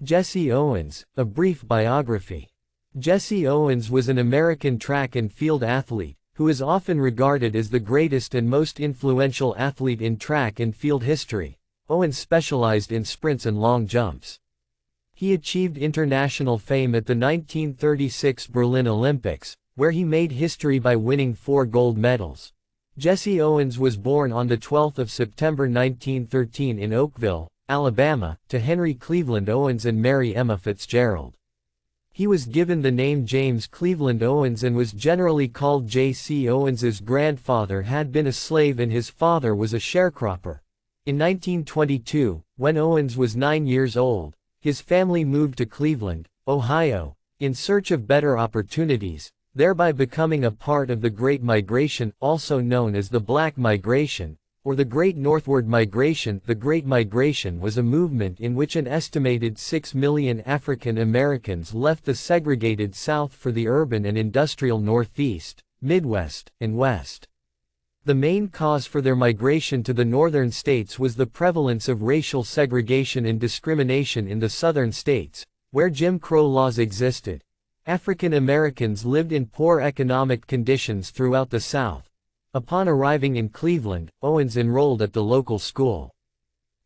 Jesse Owens, a brief biography. Jesse Owens was an American track and field athlete, who is often regarded as the greatest and most influential athlete in track and field history. Owens specialized in sprints and long jumps. He achieved international fame at the 1936 Berlin Olympics, where he made history by winning 4 gold medals. Jesse Owens was born on 12 September 1913 in Oakville, Alabama, to Henry Cleveland Owens and Mary Emma Fitzgerald. He was given the name James Cleveland Owens and was generally called J.C. Owens. His grandfather had been a slave and his father was a sharecropper. In 1922, when Owens was 9 years old, his family moved to Cleveland, Ohio, in search of better opportunities, thereby becoming a part of the Great Migration, also known as the Black Migration, or the Great Northward Migration. The Great Migration was a movement in which an estimated 6 million African Americans left the segregated South for the urban and industrial Northeast, Midwest, and West. The main cause for their migration to the northern states was the prevalence of racial segregation and discrimination in the southern states, where Jim Crow laws existed. African Americans lived in poor economic conditions throughout the South. Upon arriving in Cleveland, Owens enrolled at the local school.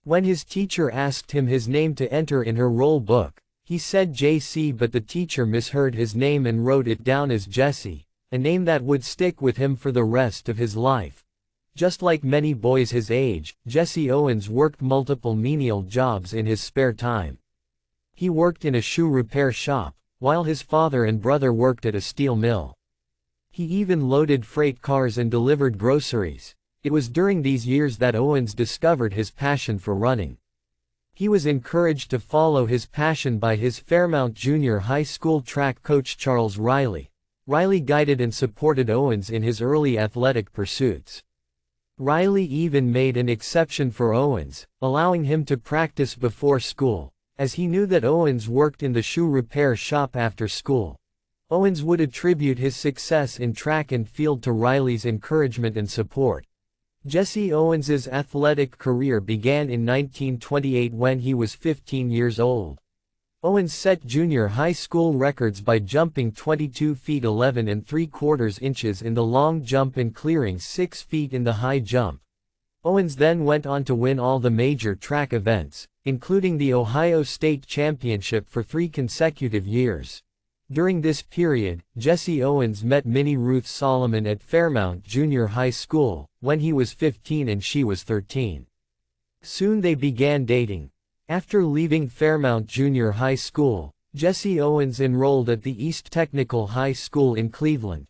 When his teacher asked him his name to enter in her roll book, he said J.C., but the teacher misheard his name and wrote it down as Jesse, a name that would stick with him for the rest of his life. Just like many boys his age, Jesse Owens worked multiple menial jobs in his spare time. He worked in a shoe repair shop, while his father and brother worked at a steel mill. He even loaded freight cars and delivered groceries. It was during these years that Owens discovered his passion for running. He was encouraged to follow his passion by his Fairmount Junior High School track coach Charles Riley. Riley guided and supported Owens in his early athletic pursuits. Riley even made an exception for Owens, allowing him to practice before school, as he knew that Owens worked in the shoe repair shop after school. Owens would attribute his success in track and field to Riley's encouragement and support. Jesse Owens's athletic career began in 1928 when he was 15 years old. Owens set junior high school records by jumping 22 feet 11 3/4 inches in the long jump and clearing 6 feet in the high jump. Owens then went on to win all the major track events, including the Ohio State Championship for 3 consecutive years. During this period, Jesse Owens met Minnie Ruth Solomon at Fairmount Junior High School, when he was 15 and she was 13. Soon they began dating. After leaving Fairmount Junior High School, Jesse Owens enrolled at the East Technical High School in Cleveland.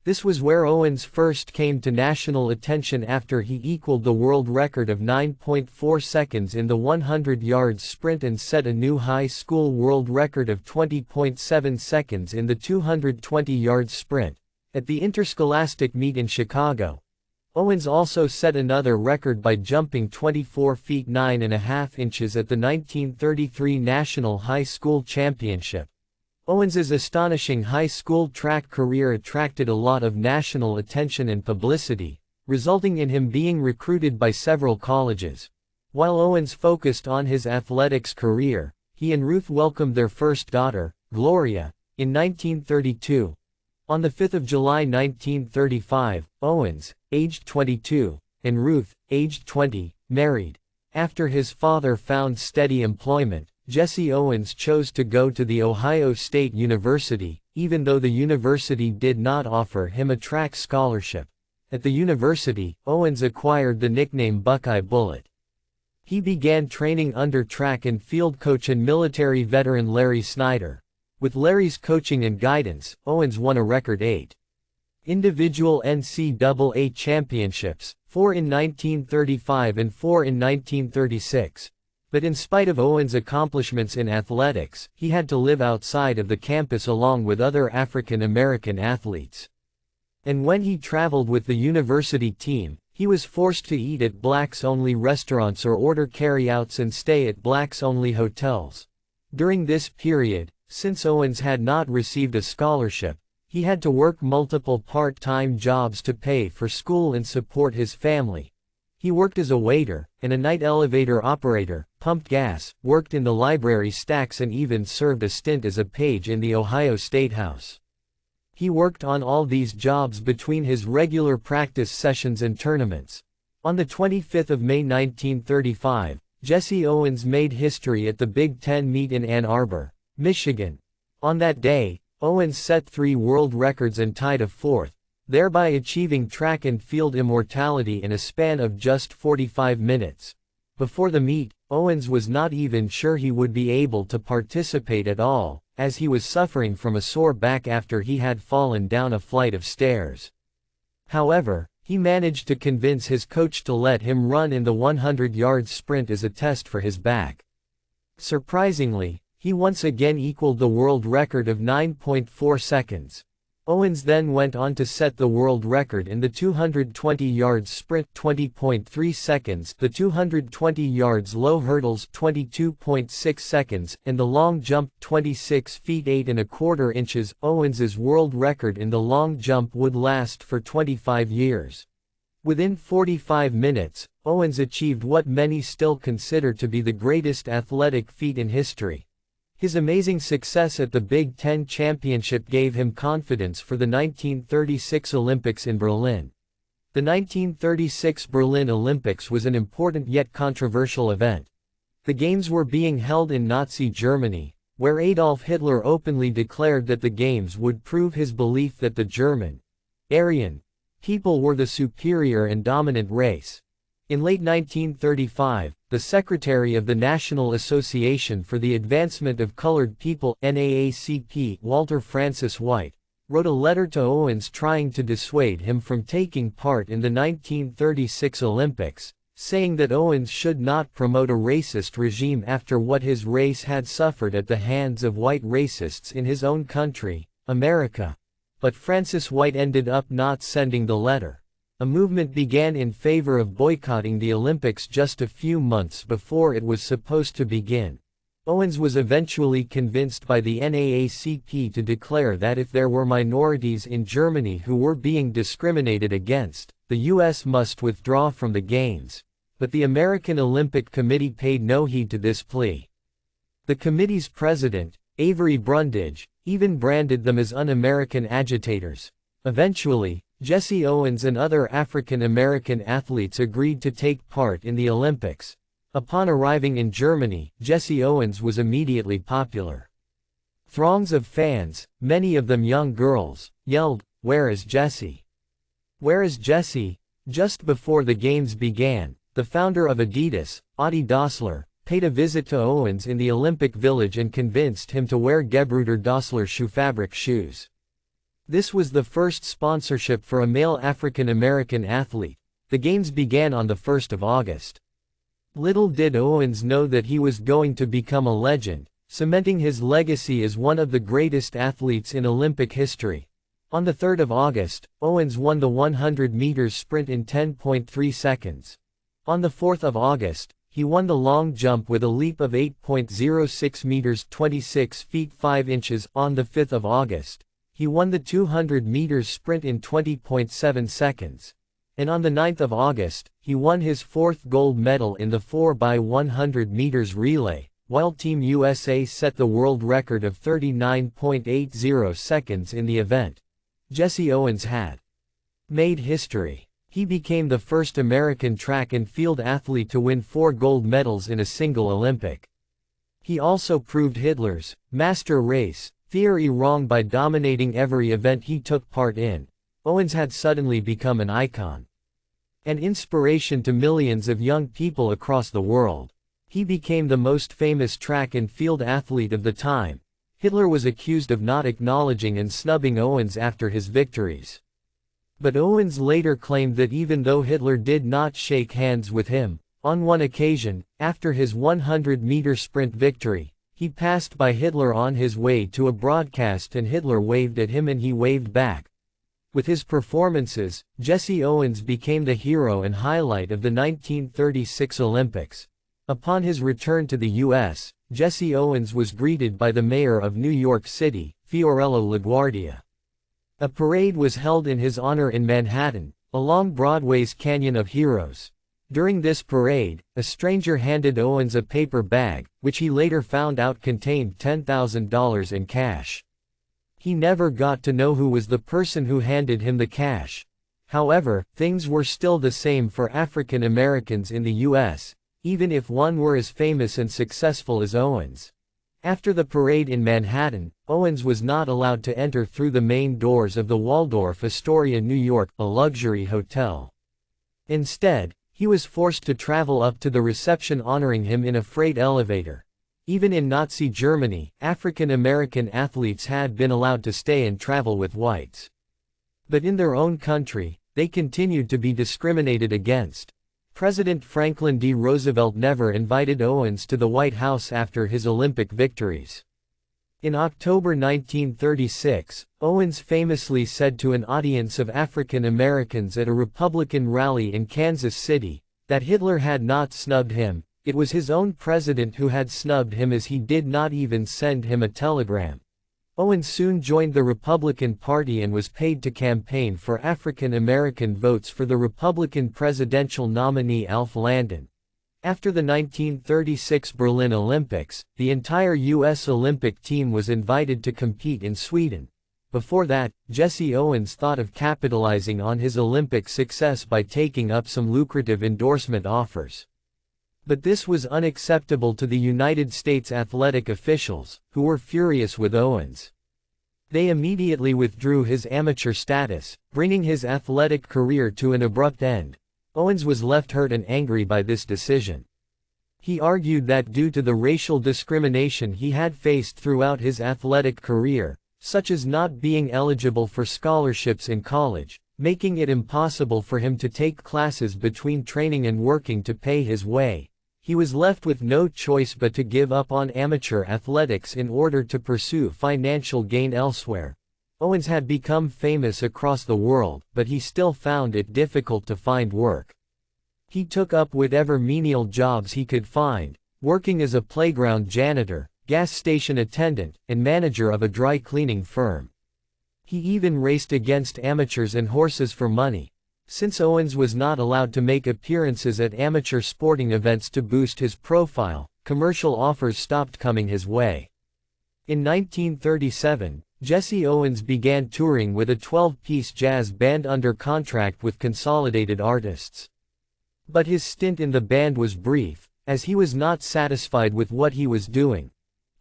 This was where Owens first came to national attention after he equaled the world record of 9.4 seconds in the 100 yards sprint and set a new high school world record of 20.7 seconds in the 220 yards sprint, at the interscholastic meet in Chicago. Owens also set another record by jumping 24 feet 9.5 inches at the 1933 National High School Championship. Owens's astonishing high school track career attracted a lot of national attention and publicity, resulting in him being recruited by several colleges. While Owens focused on his athletics career, he and Ruth welcomed their first daughter, Gloria, in 1932. On the 5th of July 1935, Owens, aged 22, and Ruth, aged 20, married. After his father found steady employment, Jesse Owens chose to go to the Ohio State University, even though the university did not offer him a track scholarship. At the university, Owens acquired the nickname Buckeye Bullet. He began training under track and field coach and military veteran Larry Snyder. With Larry's coaching and guidance, Owens won a record 8 individual NCAA championships, 4 in 1935 and 4 in 1936. But in spite of Owens' accomplishments in athletics, he had to live outside of the campus along with other African American athletes. And when he traveled with the university team, he was forced to eat at blacks-only restaurants or order carryouts and stay at blacks-only hotels. During this period, since Owens had not received a scholarship, he had to work multiple part-time jobs to pay for school and support his family. He worked as a waiter, and a night elevator operator, pumped gas, worked in the library stacks and even served a stint as a page in the Ohio State House. He worked on all these jobs between his regular practice sessions and tournaments. On the 25th of May 1935, Jesse Owens made history at the Big Ten meet in Ann Arbor, Michigan. On that day, Owens set 3 world records and tied a 4th, thereby achieving track and field immortality in a span of just 45 minutes. Before the meet, Owens was not even sure he would be able to participate at all, as he was suffering from a sore back after he had fallen down a flight of stairs. However, he managed to convince his coach to let him run in the 100-yard sprint as a test for his back. Surprisingly, he once again equaled the world record of 9.4 seconds. Owens then went on to set the world record in the 220-yard sprint 20.3 seconds, the 220 yards low hurdles 22.6 seconds, and the long jump 26 feet 8¼ inches. Owens's world record in the long jump would last for 25 years. Within 45 minutes, Owens achieved what many still consider to be the greatest athletic feat in history. His amazing success at the Big Ten Championship gave him confidence for the 1936 Olympics in Berlin. The 1936 Berlin Olympics was an important yet controversial event. The Games were being held in Nazi Germany, where Adolf Hitler openly declared that the Games would prove his belief that the German, Aryan, people were the superior and dominant race. In late 1935, the Secretary of the National Association for the Advancement of Colored People, NAACP, Walter Francis White, wrote a letter to Owens trying to dissuade him from taking part in the 1936 Olympics, saying that Owens should not promote a racist regime after what his race had suffered at the hands of white racists in his own country, America. But Francis White ended up not sending the letter. A movement began in favor of boycotting the Olympics just a few months before it was supposed to begin. Owens was eventually convinced by the NAACP to declare that if there were minorities in Germany who were being discriminated against, the U.S. must withdraw from the Games. But the American Olympic Committee paid no heed to this plea. The committee's president, Avery Brundage, even branded them as un-American agitators. Eventually, Jesse Owens and other African American athletes agreed to take part in the Olympics. Upon arriving in Germany, Jesse Owens was immediately popular. Throngs of fans, many of them young girls, yelled, "Where is Jesse? Where is Jesse?" Just before the Games began, the founder of Adidas, Adi Dassler, paid a visit to Owens in the Olympic Village and convinced him to wear Gebruder Dassler shoe fabric shoes. This was the first sponsorship for a male African American athlete. The Games began on the 1st of August. Little did Owens know that he was going to become a legend, cementing his legacy as one of the greatest athletes in Olympic history. On the 3rd of August, Owens won the 100 meters sprint in 10.3 seconds. On the 4th of August, he won the long jump with a leap of 8.06 meters 26 feet 5 inches. On the 5th of August, he won the 200 meters sprint in 20.7 seconds. And on the 9th of August, he won his 4th gold medal in the 4x100 meters relay, while Team USA set the world record of 39.80 seconds in the event. Jesse Owens had made history. He became the first American track and field athlete to win 4 gold medals in a single Olympic. He also proved Hitler's master race theory wrong by dominating every event he took part in. Owens had suddenly become an icon. An inspiration to millions of young people across the world. He became the most famous track and field athlete of the time. Hitler was accused of not acknowledging and snubbing Owens after his victories. But Owens later claimed that even though Hitler did not shake hands with him, on one occasion, after his 100-meter sprint victory, he passed by Hitler on his way to a broadcast and Hitler waved at him and he waved back. With his performances, Jesse Owens became the hero and highlight of the 1936 Olympics. Upon his return to the U.S., Jesse Owens was greeted by the mayor of New York City, Fiorello LaGuardia. A parade was held in his honor in Manhattan, along Broadway's Canyon of Heroes. During this parade, a stranger handed Owens a paper bag, which he later found out contained $10,000 in cash. He never got to know who was the person who handed him the cash. However, things were still the same for African Americans in the U.S., even if one were as famous and successful as Owens. After the parade in Manhattan, Owens was not allowed to enter through the main doors of the Waldorf Astoria, New York, a luxury hotel. Instead, he was forced to travel up to the reception honoring him in a freight elevator. Even in Nazi Germany, African American athletes had been allowed to stay and travel with whites. But in their own country, they continued to be discriminated against. President Franklin D. Roosevelt never invited Owens to the White House after his Olympic victories. In October 1936, Owens famously said to an audience of African Americans at a Republican rally in Kansas City, that Hitler had not snubbed him, it was his own president who had snubbed him, as he did not even send him a telegram. Owens soon joined the Republican Party and was paid to campaign for African American votes for the Republican presidential nominee Alf Landon. After the 1936 Berlin Olympics, the entire U.S. Olympic team was invited to compete in Sweden. Before that, Jesse Owens thought of capitalizing on his Olympic success by taking up some lucrative endorsement offers. But this was unacceptable to the United States athletic officials, who were furious with Owens. They immediately withdrew his amateur status, bringing his athletic career to an abrupt end. Owens was left hurt and angry by this decision. He argued that due to the racial discrimination he had faced throughout his athletic career, such as not being eligible for scholarships in college, making it impossible for him to take classes between training and working to pay his way, he was left with no choice but to give up on amateur athletics in order to pursue financial gain elsewhere. Owens had become famous across the world, but he still found it difficult to find work. He took up whatever menial jobs he could find, working as a playground janitor, gas station attendant, and manager of a dry cleaning firm. He even raced against amateurs and horses for money. Since Owens was not allowed to make appearances at amateur sporting events to boost his profile, commercial offers stopped coming his way. In 1937, Jesse Owens began touring with a 12-piece jazz band under contract with Consolidated Artists. But his stint in the band was brief, as he was not satisfied with what he was doing.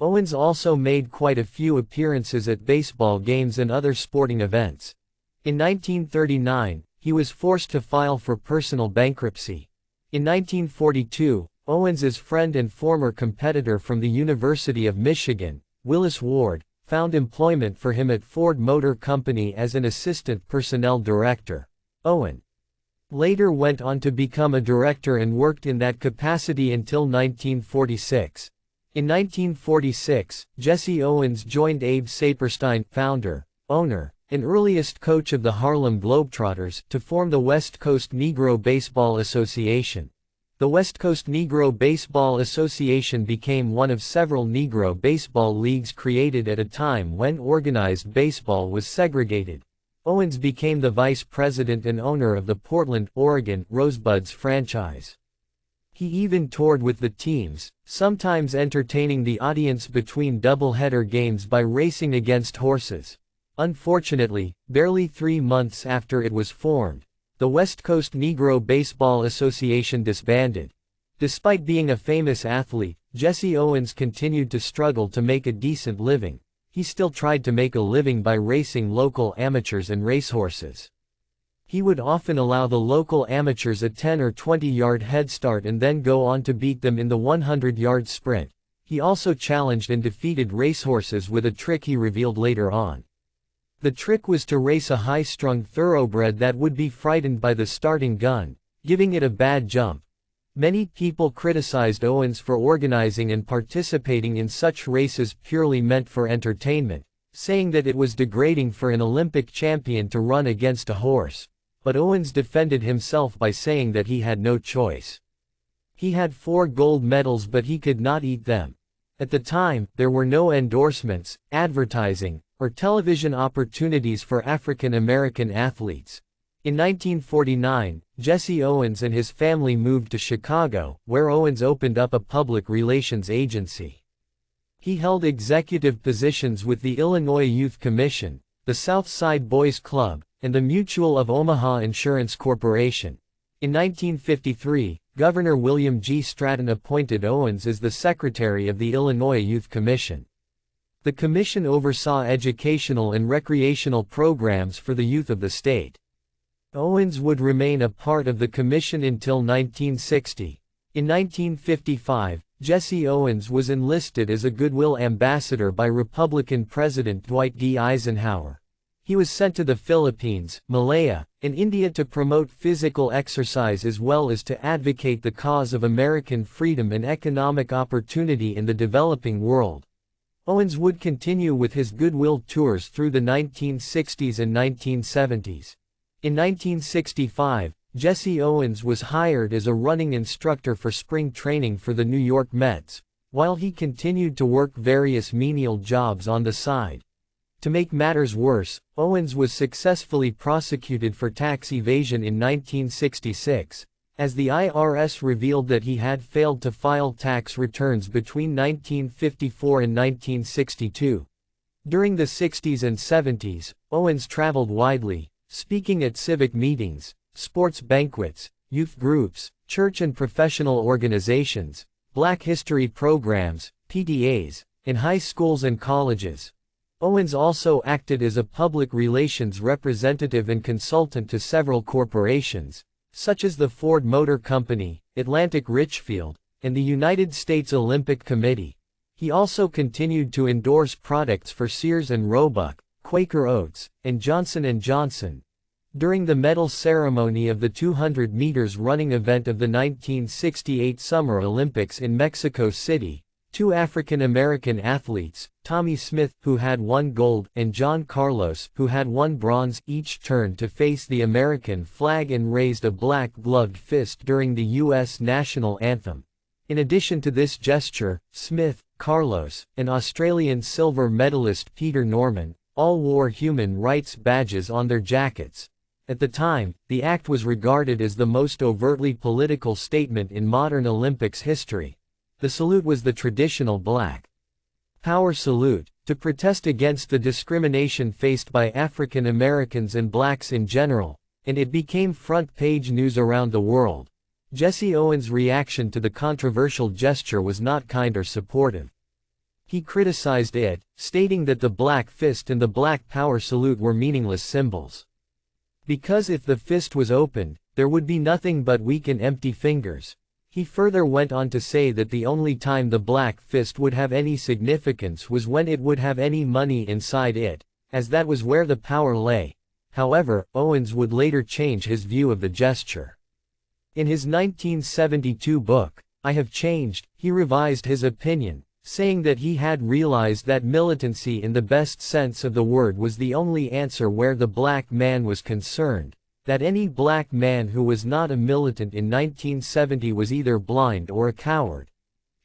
Owens also made quite a few appearances at baseball games and other sporting events. In 1939, he was forced to file for personal bankruptcy. In 1942, Owens's friend and former competitor from the University of Michigan, Willis Ward, found employment for him at Ford Motor Company as an assistant personnel director. Owens later went on to become a director and worked in that capacity until 1946. In 1946, Jesse Owens joined Abe Saperstein, founder, owner, and earliest coach of the Harlem Globetrotters, to form the West Coast Negro Baseball Association. The West Coast Negro Baseball Association became one of several Negro baseball leagues created at a time when organized baseball was segregated. Owens became the vice president and owner of the Portland, Oregon, Rosebuds franchise. He even toured with the teams, sometimes entertaining the audience between doubleheader games by racing against horses. Unfortunately, barely 3 months after it was formed, the West Coast Negro Baseball Association disbanded. Despite being a famous athlete, Jesse Owens continued to struggle to make a decent living. He still tried to make a living by racing local amateurs and racehorses. He would often allow the local amateurs a 10 or 20-yard head start and then go on to beat them in the 100-yard sprint. He also challenged and defeated racehorses with a trick he revealed later on. The trick was to race a high-strung thoroughbred that would be frightened by the starting gun, giving it a bad jump. Many people criticized Owens for organizing and participating in such races purely meant for entertainment, saying that it was degrading for an Olympic champion to run against a horse. But Owens defended himself by saying that he had no choice. He had 4 gold medals, but he could not eat them. At the time, there were no endorsements, advertising, or television opportunities for African American athletes. In 1949, Jesse Owens and his family moved to Chicago, where Owens opened up a public relations agency. He held executive positions with the Illinois Youth Commission, the South Side Boys Club, and the Mutual of Omaha Insurance Corporation. In 1953, Governor William G. Stratton appointed Owens as the secretary of the Illinois Youth Commission. The commission oversaw educational and recreational programs for the youth of the state. Owens would remain a part of the commission until 1960. In 1955, Jesse Owens was enlisted as a Goodwill Ambassador by Republican President Dwight D. Eisenhower. He was sent to the Philippines, Malaya, and India to promote physical exercise as well as to advocate the cause of American freedom and economic opportunity in the developing world. Owens would continue with his goodwill tours through the 1960s and 1970s. In 1965, Jesse Owens was hired as a running instructor for spring training for the New York Mets, while he continued to work various menial jobs on the side. To make matters worse, Owens was successfully prosecuted for tax evasion in 1966, as the IRS revealed that he had failed to file tax returns between 1954 and 1962. During the 60s and 70s, Owens traveled widely, speaking at civic meetings, sports banquets, youth groups, church and professional organizations, Black history programs, PTAs, in high schools and colleges. Owens also acted as a public relations representative and consultant to several corporations, such as the Ford Motor Company, Atlantic Richfield, and the United States Olympic Committee. He also continued to endorse products for Sears and Roebuck, Quaker Oats, and Johnson & Johnson. During the medal ceremony of the 200 meters running event of the 1968 Summer Olympics in Mexico City, two African American athletes, Tommy Smith, who had won gold, and John Carlos, who had won bronze, each turned to face the American flag and raised a black-gloved fist during the U.S. national anthem. In addition to this gesture, Smith, Carlos, and Australian silver medalist Peter Norman, all wore human rights badges on their jackets. At the time, the act was regarded as the most overtly political statement in modern Olympics history. The salute was the traditional Black Power salute, to protest against the discrimination faced by African Americans and blacks in general, and it became front-page news around the world. Jesse Owens' reaction to the controversial gesture was not kind or supportive. He criticized it, stating that the Black Fist and the Black Power salute were meaningless symbols. Because if the fist was opened, there would be nothing but weak and empty fingers. He further went on to say that the only time the Black Fist would have any significance was when it would have any money inside it, as that was where the power lay. However, Owens would later change his view of the gesture. In his 1972 book, I Have Changed, he revised his opinion, saying that he had realized that militancy in the best sense of the word was the only answer where the black man was concerned, that any black man who was not a militant in 1970 was either blind or a coward.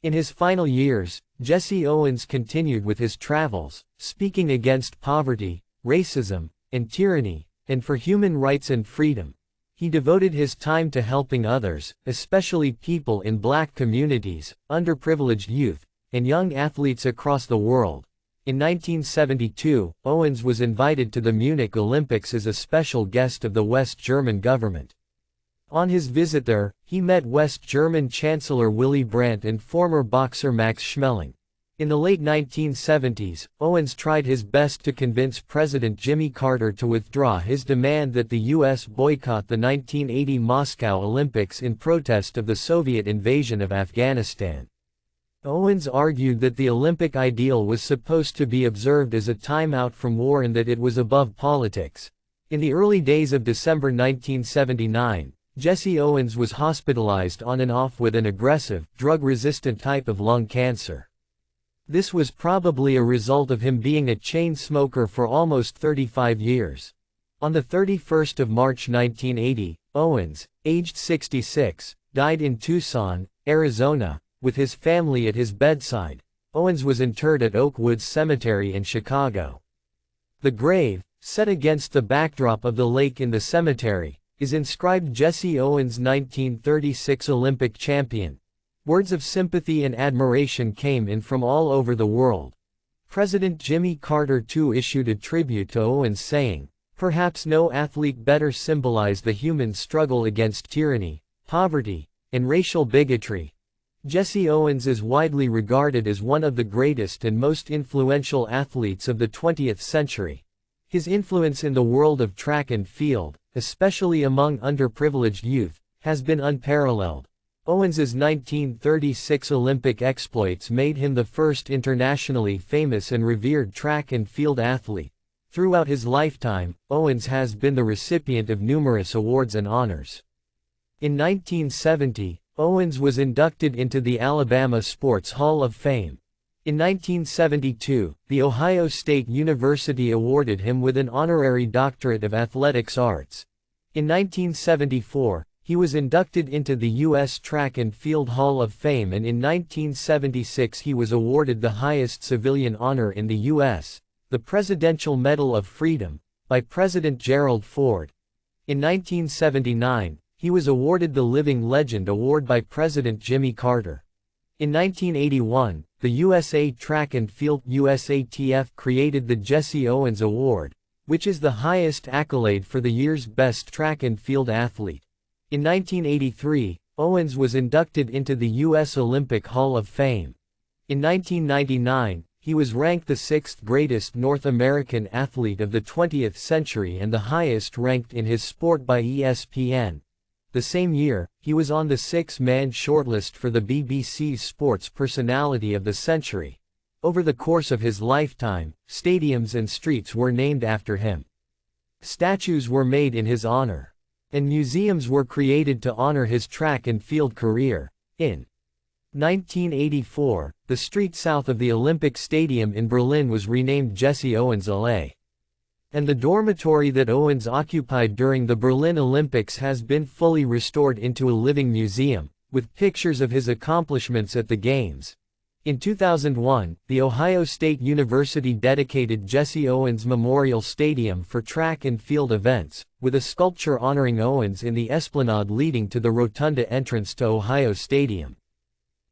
In his final years, Jesse Owens continued with his travels, speaking against poverty, racism, and tyranny, and for human rights and freedom. He devoted his time to helping others, especially people in black communities, underprivileged youth, and young athletes across the world. In 1972, Owens was invited to the Munich Olympics as a special guest of the West German government. On his visit there, he met West German Chancellor Willy Brandt and former boxer Max Schmeling. In the late 1970s, Owens tried his best to convince President Jimmy Carter to withdraw his demand that the U.S. boycott the 1980 Moscow Olympics in protest of the Soviet invasion of Afghanistan. Owens argued that the Olympic ideal was supposed to be observed as a timeout from war and that it was above politics. In the early days of December 1979, Jesse Owens was hospitalized on and off with an aggressive, drug-resistant type of lung cancer. This was probably a result of him being a chain smoker for almost 35 years. On the 31st of March 1980, Owens, aged 66, died in Tucson, Arizona, with his family at his bedside. Owens was interred at Oak Woods Cemetery in Chicago. The grave, Set against the backdrop of the lake in the cemetery, is inscribed Jesse Owens 1936 Olympic champion. Words of sympathy and admiration came in from all over the world. President Jimmy Carter too issued a tribute to Owens saying, "Perhaps no athlete better symbolized the human struggle against tyranny, poverty, and racial bigotry." Jesse Owens is widely regarded as one of the greatest and most influential athletes of the 20th century. His influence in the world of track and field, especially among underprivileged youth, has been unparalleled. Owens's 1936 Olympic exploits made him the first internationally famous and revered track and field athlete. Throughout his lifetime, Owens has been the recipient of numerous awards and honors. In 1970, Owens was inducted into the Alabama Sports Hall of Fame. In 1972, the Ohio State University awarded him with an honorary doctorate of athletics arts. In 1974, he was inducted into the U.S. Track and Field Hall of Fame, and in 1976 he was awarded the highest civilian honor in the U.S., the Presidential Medal of Freedom, by President Gerald Ford. In 1979, he was awarded the Living Legend Award by President Jimmy Carter. In 1981, the USA Track and Field USATF created the Jesse Owens Award, which is the highest accolade for the year's best track and field athlete. In 1983, Owens was inducted into the U.S. Olympic Hall of Fame. In 1999, he was ranked the sixth greatest North American athlete of the 20th century and the highest ranked in his sport by ESPN. The same year, he was on the six-man shortlist for the BBC's Sports Personality of the Century. Over the course of his lifetime, stadiums and streets were named after him. Statues were made in his honor, and museums were created to honor his track and field career. In 1984, the street south of the Olympic Stadium in Berlin was renamed Jesse Owens Allee. And the dormitory that Owens occupied during the Berlin Olympics has been fully restored into a living museum, with pictures of his accomplishments at the Games. In 2001, the Ohio State University dedicated Jesse Owens Memorial Stadium for track and field events, with a sculpture honoring Owens in the esplanade leading to the rotunda entrance to Ohio Stadium.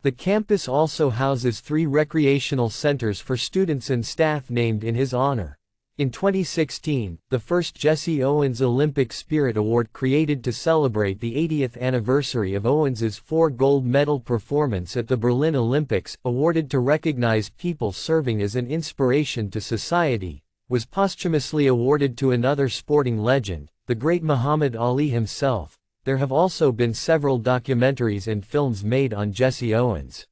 The campus also houses 3 recreational centers for students and staff named in his honor. In 2016, the first Jesse Owens Olympic Spirit Award created to celebrate the 80th anniversary of Owens's 4 gold medal performance at the Berlin Olympics, awarded to recognize people serving as an inspiration to society, was posthumously awarded to another sporting legend, the great Muhammad Ali himself. There have also been several documentaries and films made on Jesse Owens.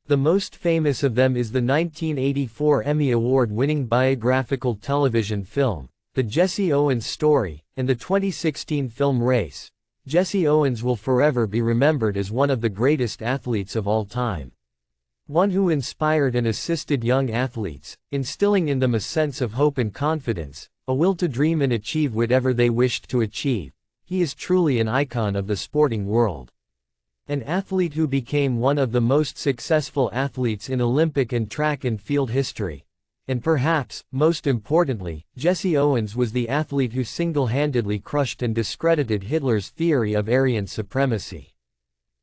The most famous of them is the 1984 Emmy Award-winning biographical television film, The Jesse Owens Story, and the 2016 film Race. Jesse Owens will forever be remembered as one of the greatest athletes of all time. One who inspired and assisted young athletes, instilling in them a sense of hope and confidence, a will to dream and achieve whatever they wished to achieve. He is truly an icon of the sporting world. An athlete who became one of the most successful athletes in Olympic and track and field history. And perhaps, most importantly, Jesse Owens was the athlete who single-handedly crushed and discredited Hitler's theory of Aryan supremacy.